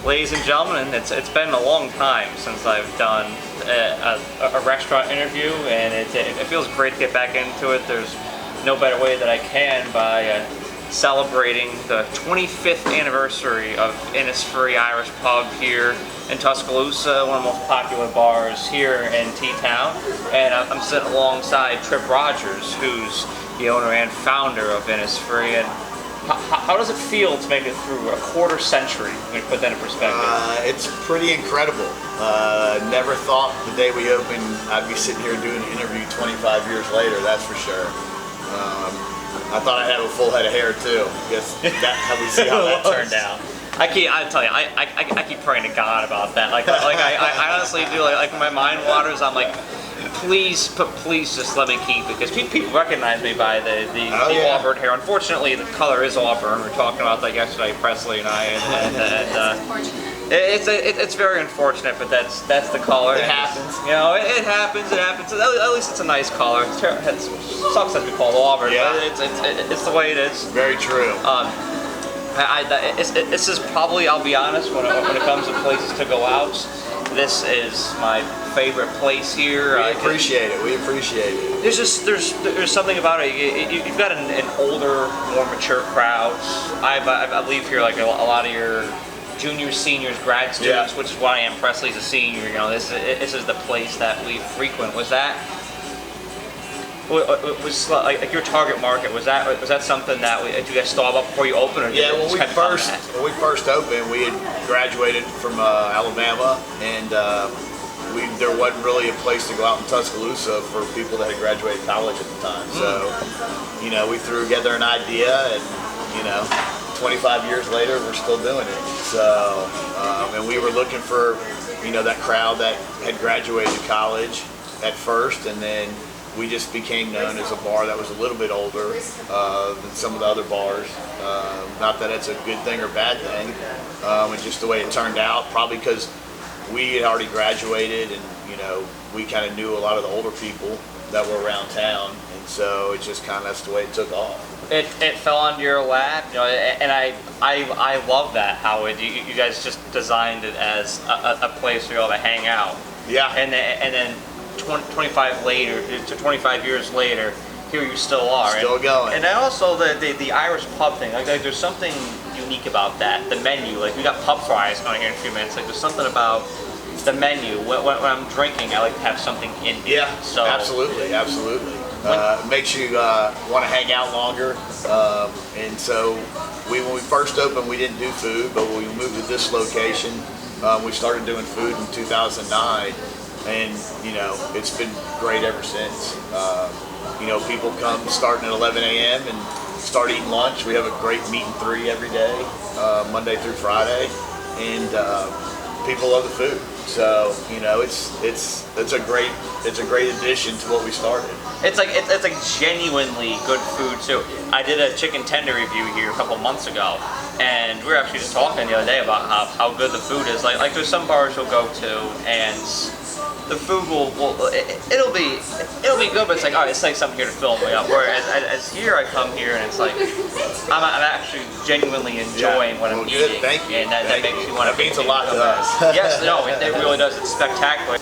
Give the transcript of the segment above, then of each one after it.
Ladies and gentlemen, it's been a long time since I've done a restaurant interview, and it feels great to get back into it. There's no better way that I can by celebrating the 25th anniversary of Innisfree Irish Pub here in Tuscaloosa, one of the most popular bars here in T-Town. And I'm sitting alongside Tripp Rogers, who's the owner and founder of Innisfree. And how does it feel to make it through a quarter century? Let me put that in perspective. It's pretty incredible. Never thought the day we opened I'd be sitting here doing an interview 25 years later, that's for sure. I thought I'd have a full head of hair too. Guess how we see how that turned out. I tell you, I keep praying to God about that. I honestly do. Like my mind waters. I'm like, please just let me keep it, because people recognize me by the auburn hair. Unfortunately, the color is auburn. We were talking about that yesterday, Presley and I, and it's very unfortunate, but that's the color. It happens. You know, it happens. At least it's a nice color. It sucks that we call it auburn, but it's the way it is. Very true. This is probably, I'll be honest, when it comes to places to go out, this is my favorite place here. We appreciate it. We appreciate it. There's something about it. You've got an older, more mature crowd. I leave here like a lot of your juniors, seniors, grad students, which is why I am. Presley's a senior. You know, this is the place that we frequent. Was like your target market? Was that something that you guys thought about before you opened? Or when we first opened, we had graduated from Alabama, and there wasn't really a place to go out in Tuscaloosa for people that had graduated college at the time. So, you know, we threw together an idea, and 25 years later, we're still doing it. So, and we were looking for, that crowd that had graduated college at first, and then we just became known as a bar that was a little bit older than some of the other bars. Not that it's a good thing or bad thing, it's just the way it turned out. Probably because we had already graduated, and we kind of knew a lot of the older people that were around town, and so it just kind of, that's the way it took off. It fell onto your lap, and I love that, how you guys just designed it as a place for you all to hang out. Yeah. And then 25 years later, here you still are. Still going. And then also the Irish pub thing. Like there's something unique about that. The menu. Like we got pub fries on here in a few minutes. Like there's something about the menu. When I'm drinking, I like to have something in here. Yeah. So absolutely. Makes you want to hang out longer. And so when we first opened, we didn't do food, but when we moved to this location, we started doing food in 2009. And it's been great ever since. People come starting at 11 a.m. and start eating lunch. We have a great meat and 3 every day, Monday through Friday, and people love the food. So it's a great addition to what we started. It's like genuinely good food too. I did a chicken tender review here a couple months ago, and we were actually just talking the other day about how good the food is. Like there's some bars you'll go to, and the food it'll be good, but it's like, all right, it's like something here to fill me up. Whereas as here, I come here and it's like I'm actually genuinely enjoying what I'm eating. Thank you. And that makes you want to. That means a lot to us. Yes, no, it really does. It's spectacular.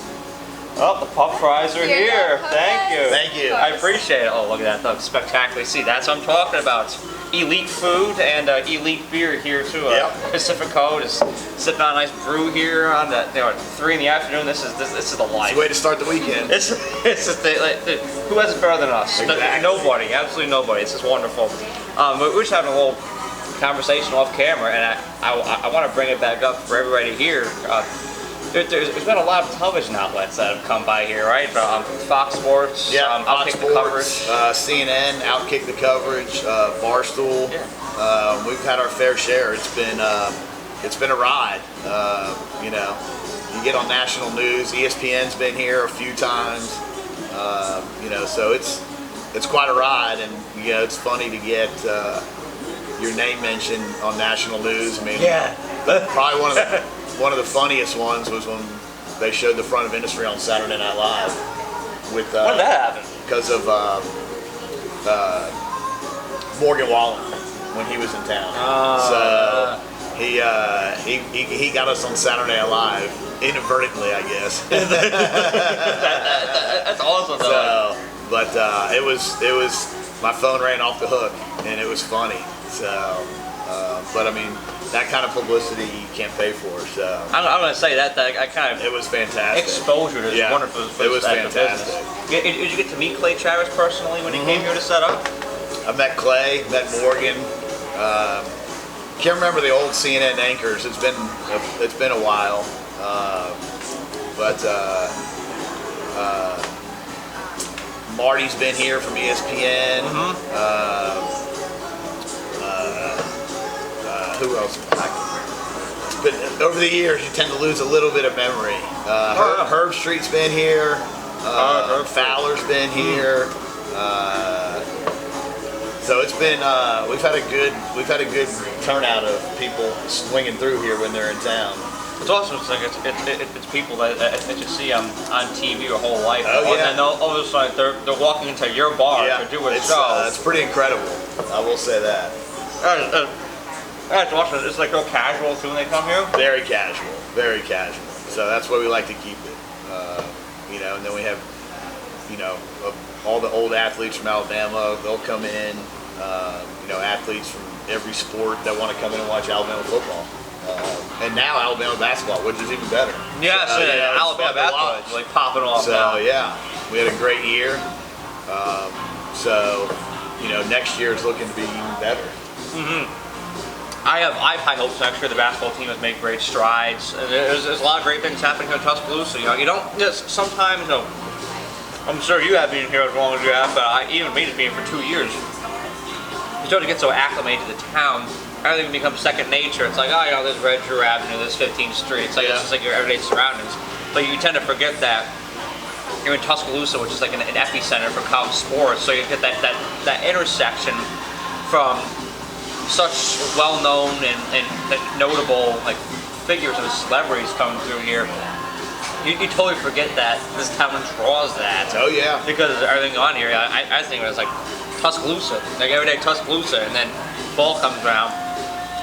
Oh, the pub fries are here. Thank you. Thank you. I appreciate it. Oh, look at that. That's spectacular. See, that's what I'm talking about. Elite food and elite beer here too. Pacific Coast is sipping on a nice brew here on at 3 in the afternoon. This is the life. It's the way to start the weekend. It's just who has it better than us? Exactly. Nobody. Absolutely nobody. It's just wonderful. We're just having a little conversation off camera, and I want to bring it back up for everybody to hear. There's been a lot of television outlets that have come by here, right? Fox Sports, Outkick the coverage. CNN, Outkick the coverage, Barstool. Yeah. We've had our fair share. It's been a ride. You get on national news. ESPN's been here a few times. So it's quite a ride, and it's funny to get your name mentioned on national news. I mean, probably one of the funniest ones was when they showed the front of Innisfree on Saturday Night Live. When did that happen? Because of Morgan Wallen when he was in town. he got us on Saturday Night Live inadvertently, I guess. That's awesome, though. So, but it was my phone ran off the hook, and it was funny. So, but I mean, that kind of publicity you can't pay for. So I'm gonna say that I kind of it was fantastic. Exposure is wonderful. It was fantastic. Did you get to meet Clay Travis personally when he came here to set up? I met Clay, met Morgan. Can't remember the old CNN anchors. It's been a while, but Marty's been here from ESPN. Who else? But over the years, you tend to lose a little bit of memory. Herb Street's been here. Fowler's been here. So it's been we've had a good turnout of people swinging through here when they're in town. It's awesome. It's like it's people that you see on TV your whole life. Oh, yeah. And all of a sudden they're walking into your bar to do a show. It's pretty incredible. I will say that. That's awesome. It's like real casual too when they come here. Very casual. Very casual. So that's why we like to keep it. And then we have all the old athletes from Alabama. They'll come in. Athletes from every sport that want to come in and watch Alabama football. And now Alabama basketball, which is even better. Yeah, Alabama basketball is like popping off. So now. yeah, we had a great year. Next year is looking to be even better. I have high hopes next year. The basketball team has made great strides. There's a lot of great things happening here in Tuscaloosa. You don't just sometimes. I'm sure you have been here as long as you have, but even me just being here for 2 years. You start to get so acclimated to the town, everything becomes second nature. It's like, there's Red Drew Avenue, there's 15th Street. It's like it's just like your everyday surroundings. But you tend to forget that you're in Tuscaloosa, which is like an epicenter for college sports. So you get that intersection from such well-known and notable like figures and celebrities coming through here. You totally forget that this town draws that. Oh yeah. Because of everything on here. I think it was like Tuscaloosa, like everyday Tuscaloosa, and then fall comes around,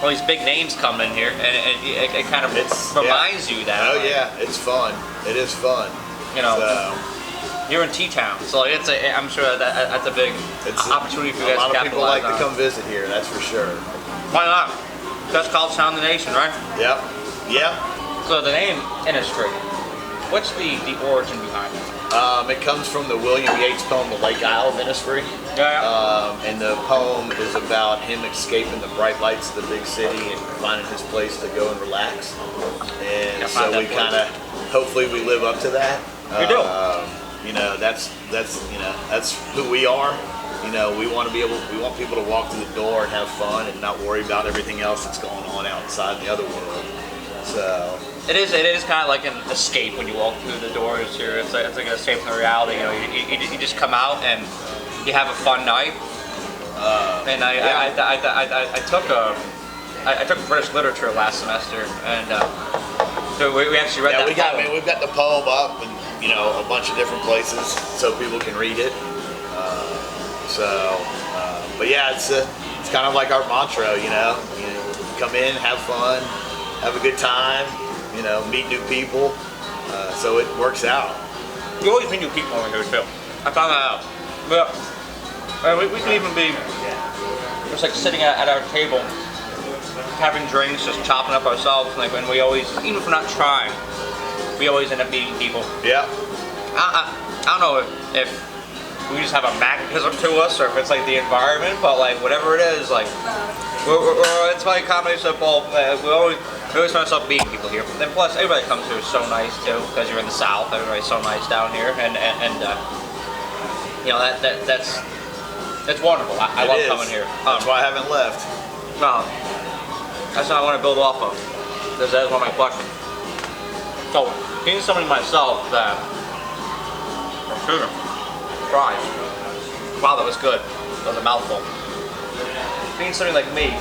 all these big names come in here, and it kind of reminds you that. Oh yeah, it's fun. It is fun. You're in T-Town, so I'm sure that's a big opportunity for you guys to capitalize on. A lot of people like to come visit here, that's for sure. Why not? Best college town in the nation, right? Yep. Yeah. So the name Innisfree, what's the origin behind it? It comes from the William Yeats poem, The Lake Isle of Innisfree. And the poem is about him escaping the bright lights of the big city and finding his place to go and relax. And so we kind of, hopefully we live up to that. We do. That's who we are. We want people to walk through the door and have fun and not worry about everything else that's going on outside in the other world. So it is kind of like an escape when you walk through the doors here. It's like an escape from reality. You just come out and you have a fun night. And I took British literature last semester, and so we actually read that. We've got the poem up and a bunch of different places so people can read it. But yeah, it's kind of like our mantra. Come in, have fun, have a good time. Meet new people. So it works out. You always meet new people over here too. I found that out. But we can even be just like sitting at our table, having drinks, just chopping up ourselves. Like when we always, even if we're not trying, we always end up meeting people. Yeah. I don't know if we just have a magnetism to us or if it's like the environment, but like whatever it is, like it's like comedy football. We always find ourselves meeting people here. And plus, everybody comes here is so nice too, because you're in the South. Everybody's so nice down here, and that's wonderful. I love coming here. That's why I haven't left. That's what I want to build off of. That's one of my questions. So, being somebody myself that fries. Wow, that was good. That was a mouthful. Being somebody like me,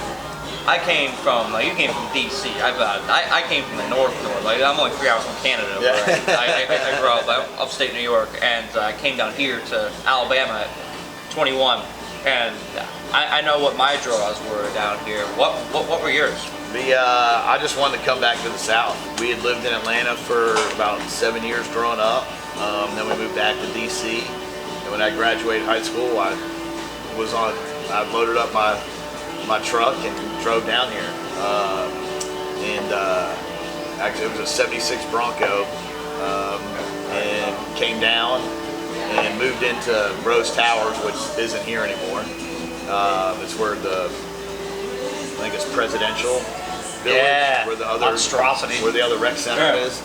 I came from, you came from DC. I came from the north. Like, I'm only 3 hours from Canada. Yeah. I grew up upstate New York, and I came down here to Alabama at 21. And I know what my draws were down here. What were yours? I just wanted to come back to the South. We had lived in Atlanta for about 7 years growing up. Then we moved back to DC. And when I graduated high school, I loaded up my truck and drove down here. Actually, it was a '76 Bronco, and came down and moved into Rose Towers, which isn't here anymore. It's where I think it's Presidential Village, where the other monstrosity, where the other rec center is.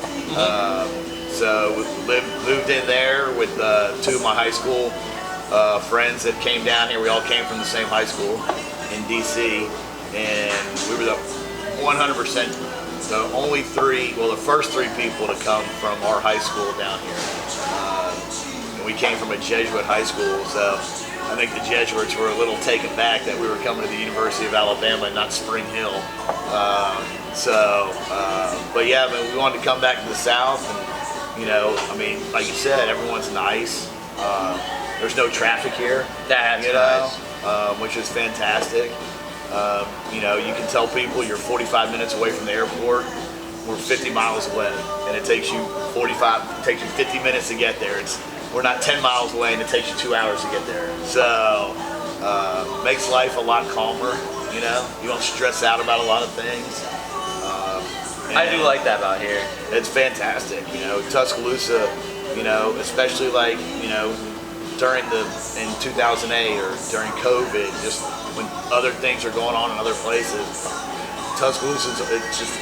So moved in there with two of my high school friends that came down here. We all came from the same high school in DC, and we were the 100%. The only the first three people to come from our high school down here. And we came from a Jesuit high school, so I think the Jesuits were a little taken back that we were coming to the University of Alabama and not Spring Hill. But yeah, we wanted to come back to the South, and I mean, like you said, everyone's nice. There's no traffic here. That's nice. Which is fantastic. You can tell people you're 45 minutes away from the airport. We're 50 miles away, and it takes you 50 minutes to get there. We're not 10 miles away, and it takes you 2 hours to get there. So, makes life a lot calmer. You don't stress out about a lot of things. I do like that about here. It's fantastic. Tuscaloosa, especially in 2008 or during COVID, just when other things are going on in other places, Tuscaloosa,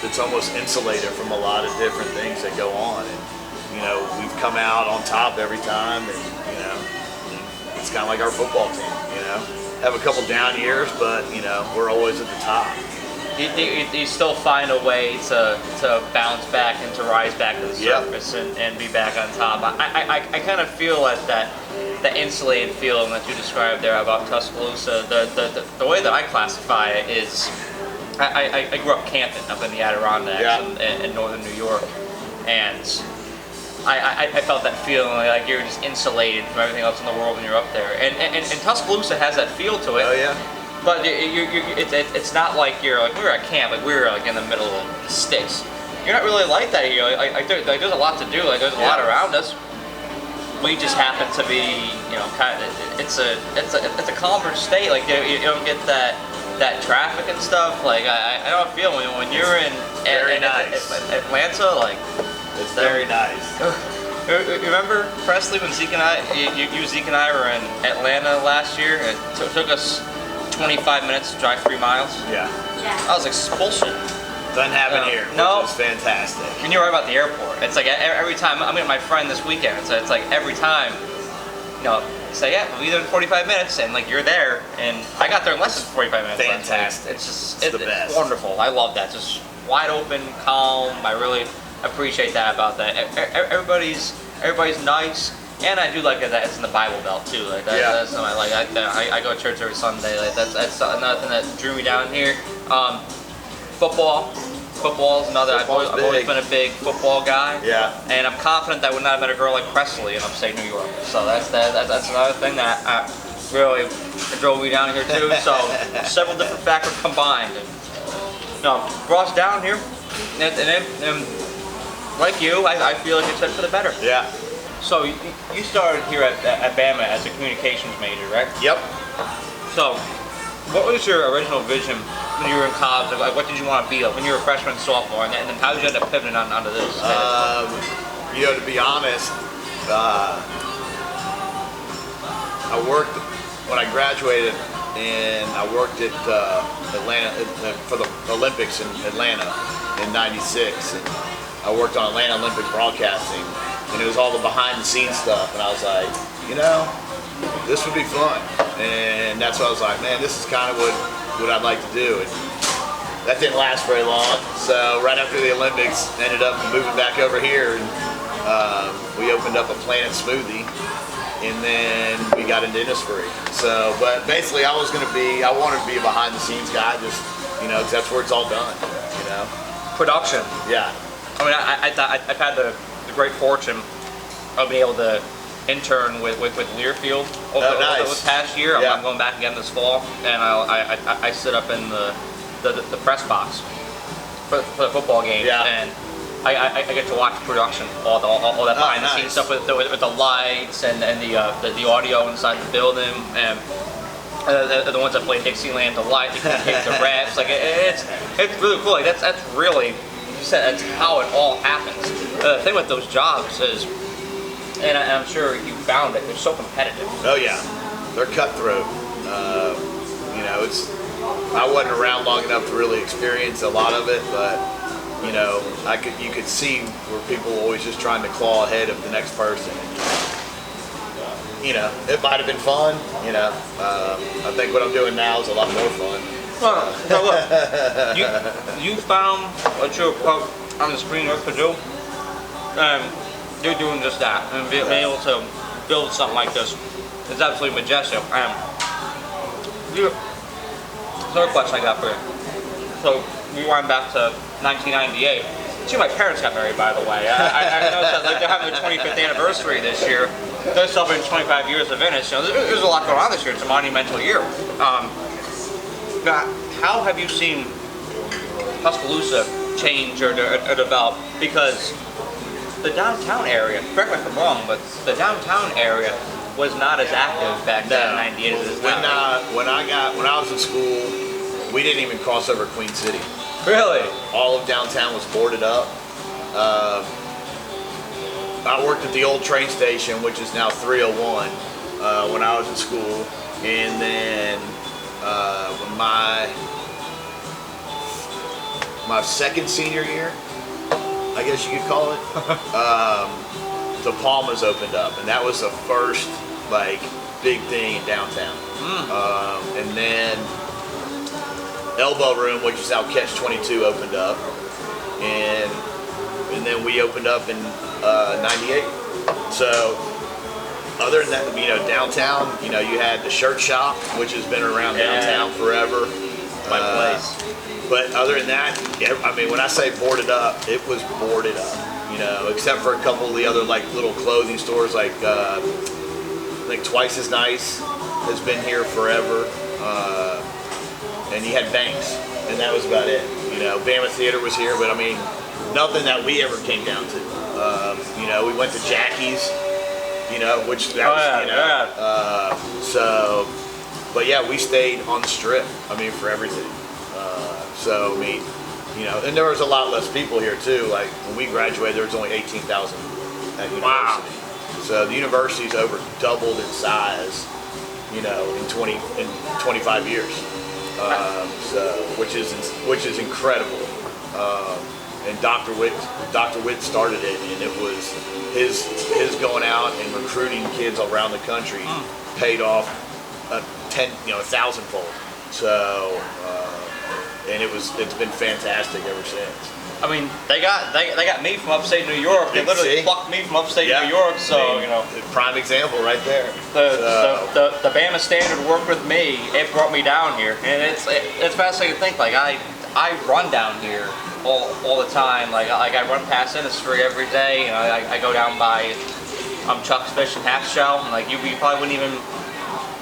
it's almost insulated from a lot of different things that go on, and we've come out on top every time, and it's kind of like our football team. Have a couple down years, but we're always at the top. You still find a way to bounce back and to rise back to the surface and be back on top. I kind of feel like that insulated feeling that you described there about Tuscaloosa. The way that I classify it is, I grew up camping up in the Adirondacks in northern New York, and I felt that feeling like you're just insulated from everything else in the world when you're up there. And Tuscaloosa has that feel to it. Oh yeah. But it's not like you're like, we were at camp, like we were like in the middle of the sticks. You're not really like that here. There's a lot to do. There's a lot around us. We just happen to be, kind of. It's a calmer state. Like you don't get that traffic and stuff. Like I don't feel when you're in Atlanta, like it's very nice. You remember Presley when Zeke and I were in Atlanta last year? It took us 25 minutes to drive 3 miles. Yeah. I was like, bullshit. Doesn't happen here. No. Which is fantastic. And you're right about the airport. It's like every time I'm with my friend this weekend. So it's like every time, say we'll be there in 45 minutes, and like you're there, and I got there in less than 45 minutes. Fantastic. It's just the best. It's wonderful. I love that. Just wide open, calm. I really appreciate that about that. Everybody's nice. And I do like that it's in the Bible Belt too. Like that's something I like. I go to church every Sunday. Like that's another thing that drew me down here. Football is another. I've always been a big football guy. Yeah. And I'm confident that I would not have met a girl like Presley in upstate New York. So that's another thing that really drove me down here too. So several different factors combined. And, brought us down here, and like you, I feel like it's been for the better. Yeah. So you started here at Bama as a communications major, right? Yep. So what was your original vision when you were in college? Like, what did you want to be like when you were a freshman and sophomore? And then how did you end up pivoting onto this? To be honest, I worked when I graduated, and I worked at Atlanta for the Olympics in Atlanta in '96. And I worked on Atlanta Olympic broadcasting. And it was all the behind-the-scenes stuff, and I was like, this would be fun. And that's why I was like, man, this is kind of what I'd like to do. And that didn't last very long. So right after the Olympics, ended up moving back over here, and we opened up a Planet Smoothie, and then we got into Innisfree. So, but basically, I wanted to be a behind-the-scenes guy, just because that's where it's all done. Production. Yeah. I mean, I've had the great fortune of being able to intern with Learfield over the past year. I'm going back again this fall, and I sit up in the press box for the football games, and I get to watch production, all that behind the scenes stuff with the lights and the audio inside the building, and the ones that play Dixieland, the light, the reps, like it's really cool. Like that's really, you said, that's how it all happens. The thing with those jobs is, and I'm sure you found it, they're so competitive. Oh yeah, they're cutthroat. You know, I wasn't around long enough to really experience a lot of it, but you know, you could see where people were always just trying to claw ahead of the next person. You know, it might have been fun. You know, I think what I'm doing now is a lot more fun. Well, so look, you found what you're on the screen work to do, and you're doing just that, and being able to build something like this is absolutely majestic. Another question I got for you. So we went back to 1998. See, my parents got married, by the way. I noticed that, like, they're having their 25th anniversary this year. They're celebrating 25 years of Innis. You know, there's a lot going on this year. It's a monumental year. Now, how have you seen Tuscaloosa change or develop? Because the downtown area, correct me if I'm wrong, but the downtown area was not as active back then in '98 as it is now. When I was in school, we didn't even cross over Queen City. Really? All of downtown was boarded up. I worked at the old train station, which is now 301, when I was in school, and then when my second senior year, I guess you could call it, the Palmas opened up, and that was the first like big thing in downtown. And then Elbow Room, which is now Catch 22, opened up, and then we opened up in '98. So other than that, you know, downtown, you know, you had the shirt shop, which has been around downtown forever. My place. But other than that, I mean, when I say boarded up, it was boarded up. You know, except for a couple of the other like little clothing stores, like I think Twice as Nice has been here forever. And you had Banks, and that was about it. You know, Bama Theater was here, but I mean, nothing that we ever came down to. You know, we went to Jackie's, you know, which that was, you know, so, but yeah, we stayed on the Strip, I mean, for everything. So, I mean, you know, and there was a lot less people here too. Like when we graduated, there was only 18,000 at university. Wow. So the university's over doubled in size, you know, in 25 years. So, which is incredible. And Dr. Witt started it, and it was his going out and recruiting kids around the country paid off 1,000-fold. So, and it's been fantastic ever since. I mean, they got me from upstate New York. They literally plucked me from upstate New York. So, I mean, you know, prime example right there. The Bama Standard worked with me. It brought me down here, and it's fascinating to think. Like I run down here all the time. Like I run past Innisfree every day. You know, I go down by Chuck's Fish and Half Shell. And like you probably wouldn't even.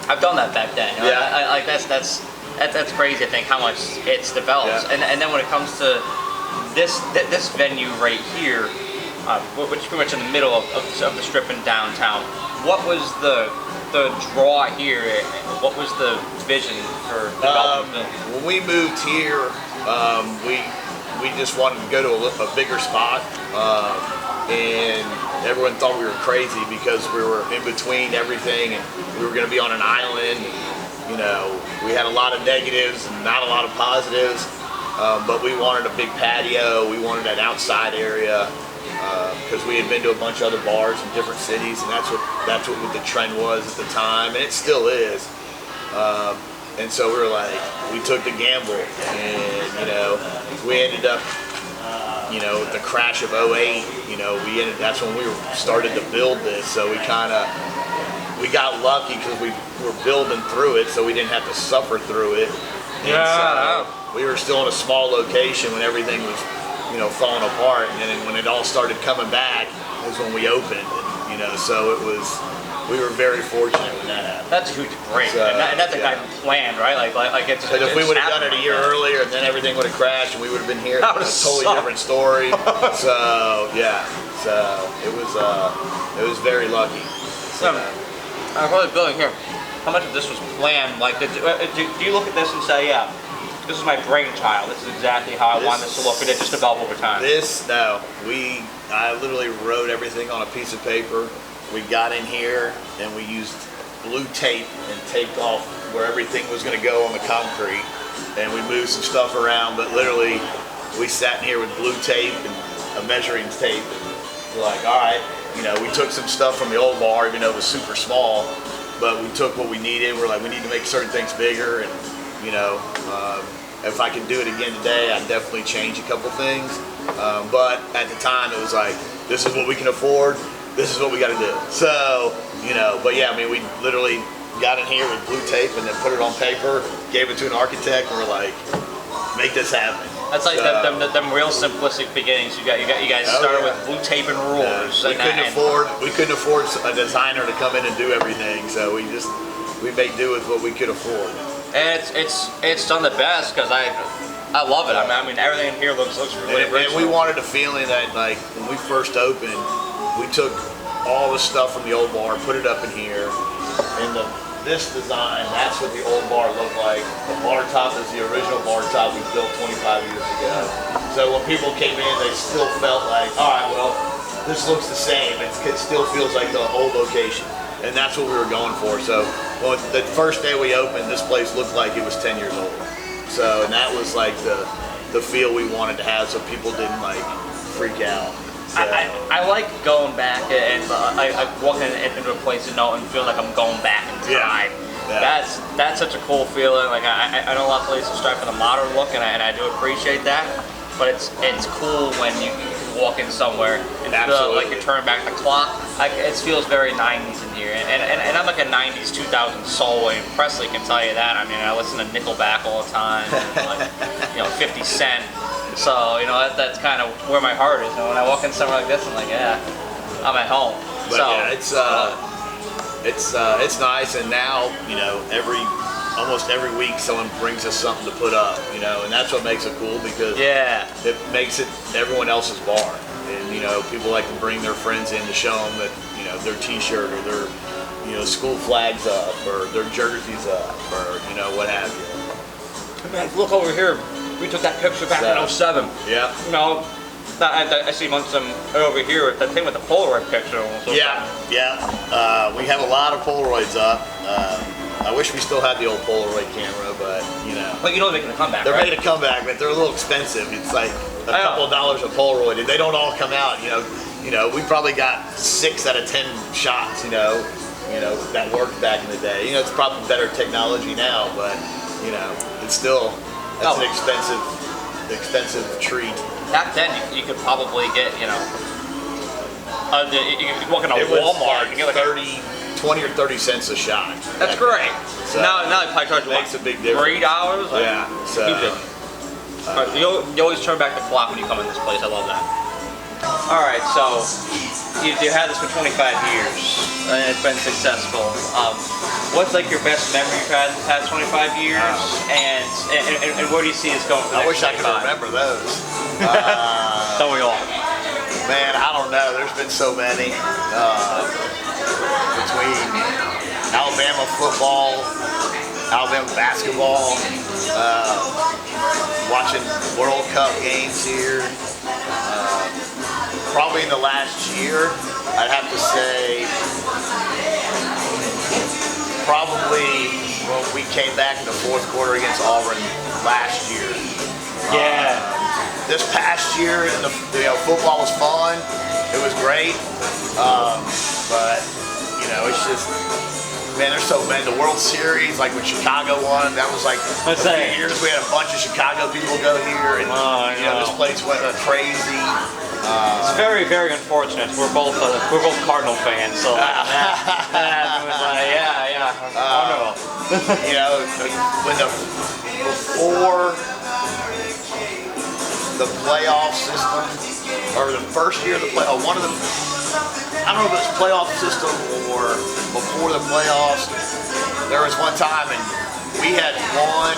I've done that back then. You know? Yeah. Like that's crazy. I think how much it's developed. Yeah. And then when it comes to this venue right here, which is pretty much in the middle of the Strip in downtown. What was the draw here? What was the vision for development? When we moved here, we just wanted to go to a bigger spot, and everyone thought we were crazy because we were in between everything, and we were going to be on an island. And, you know, we had a lot of negatives and not a lot of positives. But we wanted a big patio, we wanted an outside area, because we had been to a bunch of other bars in different cities, and that's what the trend was at the time, and it still is. And so we were like, we took the gamble, and you know, we ended up, you know, the crash of '08, you know, that's when we started to build this, so we got lucky because we were building through it, so we didn't have to suffer through it. And so we were still in a small location when everything was, you know, falling apart, and then when it all started coming back is when we opened. And, you know, so it was we were very fortunate when that happened. That's a huge break, So, and that's not even planned, right? Like it's. But if we would have done it a year like earlier, and then everything would have crashed, and we would have been here, That it would was a have totally sucked. different story. So yeah, so it was very lucky. So, I'm probably building here. How much of this was planned? Like, do you look at this and say, yeah, this is my brainchild. This is exactly how I want this to look, or did it just develop over time? I literally wrote everything on a piece of paper. We got in here and we used blue tape and taped off where everything was going to go on the concrete, and we moved some stuff around. But literally, we sat in here with blue tape and a measuring tape. And we're like, all right, we took some stuff from the old bar, even though it was super small. But we took what we needed. We're like, we need to make certain things bigger, and if I could do it again today, I'd definitely change a couple things. But at the time, it was like, this is what we can afford. This is what we got to do. So, but yeah, I mean, we literally got in here with blue tape and then put it on paper, gave it to an architect, and we're like, make this happen. That's like them real simplistic beginnings. You guys started with blue tape and rulers. We couldn't afford a designer to come in and do everything, so we made do with what we could afford. And it's done the best because I love it. I mean everything in here looks really rich. And we wanted a feeling that, like, when we first opened, we took all the stuff from the old bar, put it up in here, and this design, that's what the old bar looked like. The bar top is the original bar top we built 25 years ago. So when people came in, they still felt like, all right, well, this looks the same. It still feels like the old location. And that's what we were going for. So the first day we opened, this place looked like it was 10 years old. So, and that was like the feel we wanted to have, so people didn't like freak out. So. I like going back and I walking into a place and feeling like I'm going back in time. Yeah. That's such a cool feeling. Like I know a lot of places strive for the modern look, and I do appreciate that. But it's cool when you can walk in somewhere and feel like you're turning back the clock. It feels very 90s in here, and I'm like a 90s 2000s soul, and Presley can tell you that. I mean, I listen to Nickelback all the time, and 50 Cent. So that's kind of where my heart is. When I walk in somewhere like this, I'm like, yeah, I'm at home. But yeah, it's nice, and now almost every week someone brings us something to put up, and that's what makes it cool, because it makes it everyone else's bar, and people like to bring their friends in to show them that their T-shirt or their school flags up or their jerseys up or what have you. Man, look over here. We took that picture back in 07. Yeah. I see amongst them over here, the thing with the Polaroid picture. Yeah. We have a lot of Polaroids up. I wish we still had the old Polaroid camera, but But they're making a comeback. They're right? making a comeback, but they're a little expensive. It's like a couple of dollars a Polaroid, and they don't all come out. We probably got 6 out of 10 shots. That worked back in the day. It's probably better technology now, but it's still. That's an expensive treat. Back then, you could probably get, you could walk in a Walmart and get like 20 or 30 cents a shot. That's great. So now they probably charge you makes a big difference. $3. Yeah. So you always turn back the clock when you come in this place. I love that. All right, so you had this for 25 years, and it's been successful. What's like your best memory you've had in the past 25 years, and where do you see this going for the next 25? I wish I could remember those. Don't we all? Man, I don't know. There's been so many. Between Alabama football, Alabama basketball, watching World Cup games here. Probably in the last year, I'd have to say, probably when we came back in the fourth quarter against Auburn last year. Yeah. This past year, football was fun. It was great, but it's just, man, there's so many. The World Series, like when Chicago won, that was like a few years. We had a bunch of Chicago people go here, and this place went crazy. It's very, very unfortunate. We're both Cardinal fans, so wonderful. When before the playoff system, or the first year of the one of the I don't know if it was playoff system or before the playoffs. There was one time and we had won.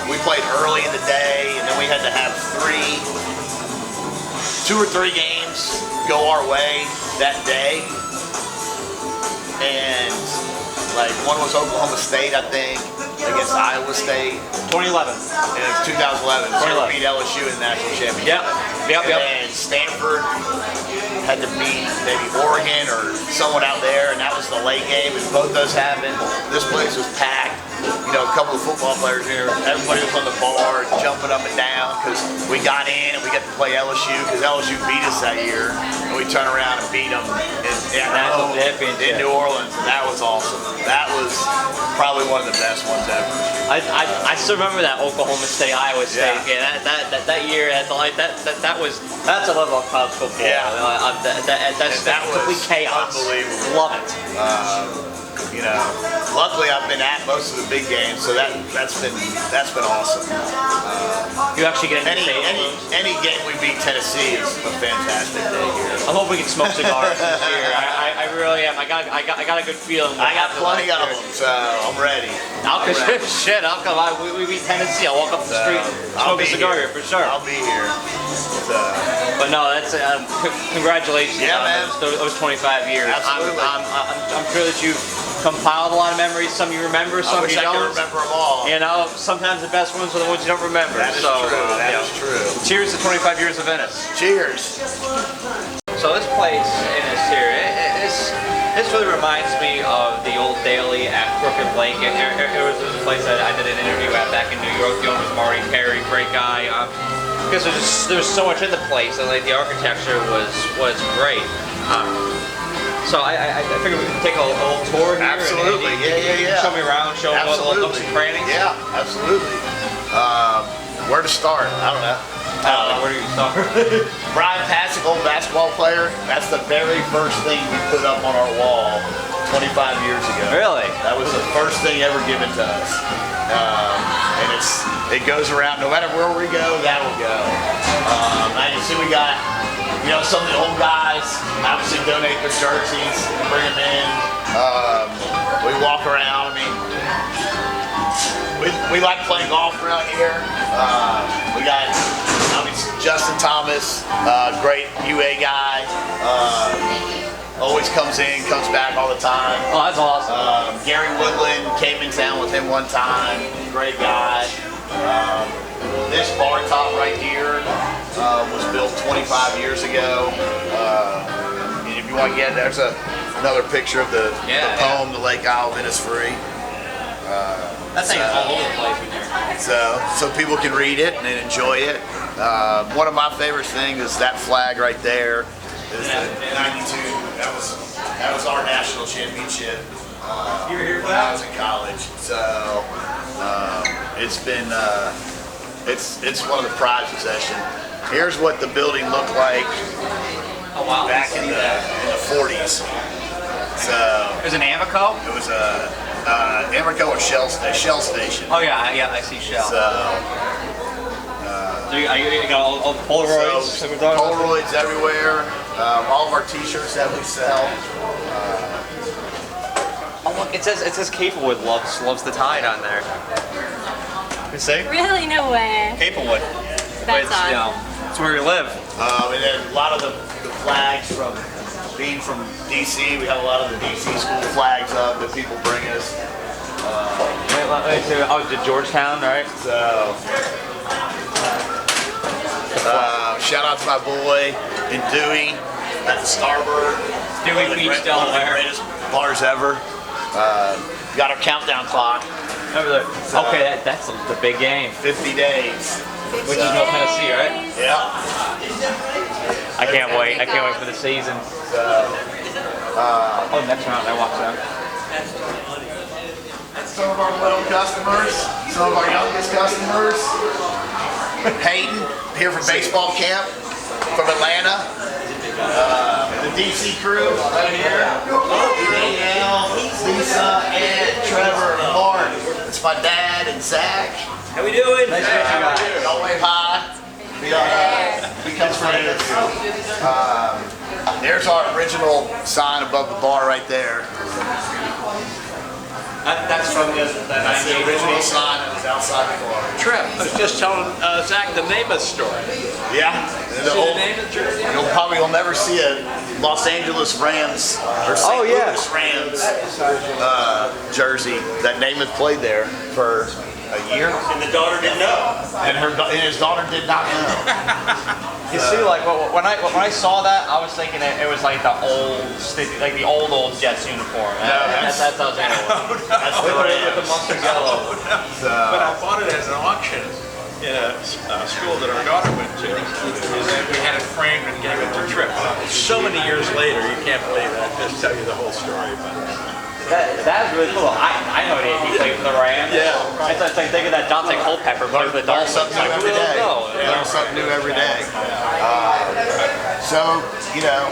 We played early in the day, and then we had to have 2 or 3 games go our way that day. And like one was Oklahoma State, I think, against Iowa State. 2011. And it was 2011. So we beat LSU in the national championship. Yep. And Stanford had to beat maybe Oregon or someone out there, and that was the late game, and both those happened. This place was packed. You know, a couple of football players here. Everybody was on the bar, jumping up and down because we got in and we got to play LSU because LSU beat us that year, and we turned around and beat them in New Orleans, and that was awesome. That was probably one of the best ones ever. I still remember that Oklahoma State, Iowa State. Yeah. That year, that's a level of college football. Yeah. That's complete chaos. Unbelievable. Love it. You know, luckily I've been at most of the big games, so that's been awesome. You actually get any game we beat Tennessee is a fantastic day here. I hope we can smoke cigars this year. I really am. I got a good feeling. I got plenty of them, so I'm ready. Shit, I'll come. We beat Tennessee. I'll walk up the street and smoke a cigar here for sure. I'll be here. But no, that's congratulations. Yeah, man. Those 25 years. Absolutely. I'm sure that you've compiled a lot of memories. Some you remember, some you don't. I wish I could remember them all. You know, sometimes the best ones are the ones you don't remember. That is true. That is true. Cheers to 25 years of Ennis. Cheers. So this place, Ennis here, this really reminds me of the old deli at Crooked Lake. It was a place that I did an interview at back in New York. The owner was Marty Perry, great guy. Because there's so much in the place, and like the architecture was great. So I figured we could take a little tour here. Absolutely, yeah. Show me around, show me all the nooks and crannies. Yeah, absolutely. Where to start? I don't know. Where do you start? Brian Passick, old basketball player. That's the very first thing we put up on our wall 25 years ago. Really? That was the first thing ever given to us. And it goes around. No matter where we go, that'll go. I can see we got. You know, some of the old guys obviously donate their jerseys, bring them in. We walk around. I mean, we like playing golf around here. We got obviously Justin Thomas, great UA guy. Always comes in, comes back all the time. Oh, that's awesome. Gary Woodland came in town with him one time. Great guy. This bar top right here was built 25 years ago. And if you want to get, there's another picture of the poem, The Lake Isle of Innisfree. That thing is all over the place in here. So people can read it and enjoy it. One of my favorite things is that flag right there. Is the 92. That was our national championship. You were here for when that? I was in college. So it's been it's one of the prized possessions. Here's what the building looked like back in the 40s. So it was an Amoco? It was a Amoco or Shell station. Oh yeah, I see Shell. So you got all the Polaroids? So, Polaroids everywhere. All of our T-shirts that we sell. Oh look, it says Caplewood loves the tide on there. You see? Really? No way. Caplewood. That's odd. You know, it's where we live. And then a lot of the flags from being from DC, we have a lot of the DC school flags up that people bring us. Wait, so, to Georgetown, right? So, shout out to my boy in Dewey at the Starbird. Dewey Beach, Delaware. One of the greatest bars ever. Got our countdown clock. Over there. Okay, that's the big game. 50 days. Which is no Tennessee, right? Yeah. I can't wait. I can't wait for the season. Next round, I watch that. Some of our little customers, some of our youngest customers. Hayden, here from baseball camp from Atlanta. The DC crew right here. Danielle, Lisa, Ed, Trevor, and Mark. It's my dad and Zach. How we doing? Nice to meet you guys. Y'all wave hi. We come from There's our original sign above the bar right there. That's from the That's the original sign that was outside the bar. Tripp, I was just telling Zach the Namath story. Yeah. See the name of the jersey? You'll never see a Los Angeles Rams or St. Louis Rams jersey that Namath played there for a year. And the daughter didn't know. And his daughter did not know. You see, like when I saw that, I was thinking it was like the old Jets uniform. That's how it was. That's the with the mustard yellow. But I bought it as an auction in a school that our daughter went to. And then we had it framed and gave it to Tripp. So many years later, you can't believe that. Just tell you the whole story. But That was really cool. I know he played for the Rams. Yeah. It's like thinking that Dante Culpepper played for the Learn Dolphins. something new every day. Learn something new every day. So, you know,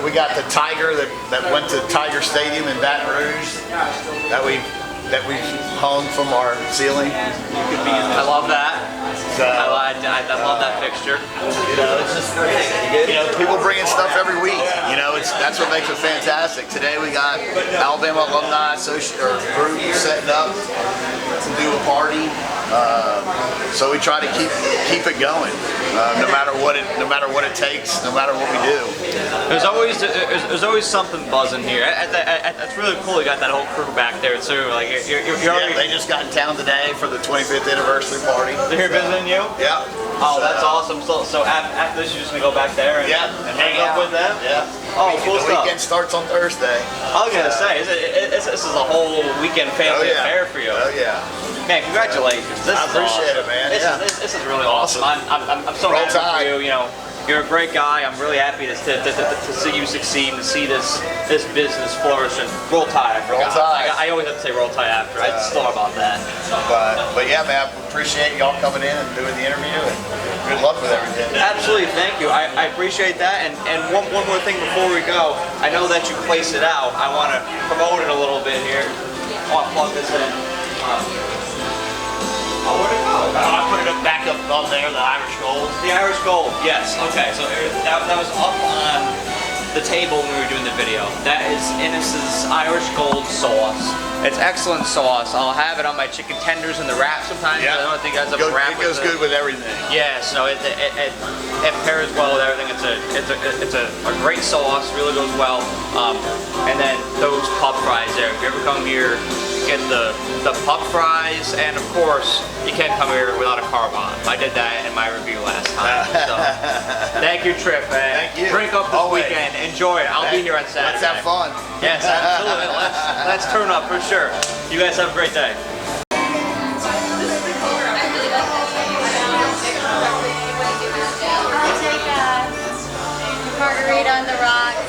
we got the tiger that went to Tiger Stadium in Baton Rouge that we hung from our ceiling. I love that. So, I love that fixture. you know, it's just, you know, people bringing stuff every week. You know, that's what makes it fantastic. Today we got Alabama Alumni group setting up to do a party. So we try to keep it going, no matter what it takes, no matter what we do. There's always something buzzing here. That's really cool. You got that whole crew back there too. Like you're already. Yeah, they just got in town today for the 25th anniversary party. They're here visiting you. Yeah. Oh, that's awesome. So after this, you're just gonna go back there and, and hang out with them. Yeah. Oh, cool the stuff. weekend starts on Thursday. I was gonna say, this is a whole weekend family affair for you. Oh yeah. Man, congratulations. This I is appreciate awesome. it, man. This is really awesome. I'm so Roll happy Tide. for you. You know, you're a great guy. I'm really happy to see you succeed and to see this business flourish. And Roll Tide, I forgot. Roll Tide. I always have to say Roll Tide after. I just thought about that. But yeah, man, I appreciate y'all coming in and doing the interview, and good luck with everything. Absolutely, thank you. I appreciate that. And one more thing before we go. I know that you place it out. I want to promote it a little bit here. I want to plug this in. Oh, where'd it go? I put it back up on there, the Irish Gold. The Irish Gold, yes. Okay, so that was up on the table when we were doing the video. That is Innis's Irish Gold sauce. It's excellent sauce. I'll have it on my chicken tenders in the wrap sometimes. Yeah. I don't think that's a wrap. It goes good with everything. Yeah, so it pairs well with everything. It's a great sauce. Really goes well. And then those pub fries there. If you ever come here, get the pub fries, and of course you can't come here without a car bomb. I did that in my review last time. So thank you, Tripp, man. Thank you. Drink up this weekend. Enjoy it. I'll be here on Saturday. Let's have fun. Yes, absolutely. Let's turn up for sure. You guys have a great day. I'll take a margarita on the rocks.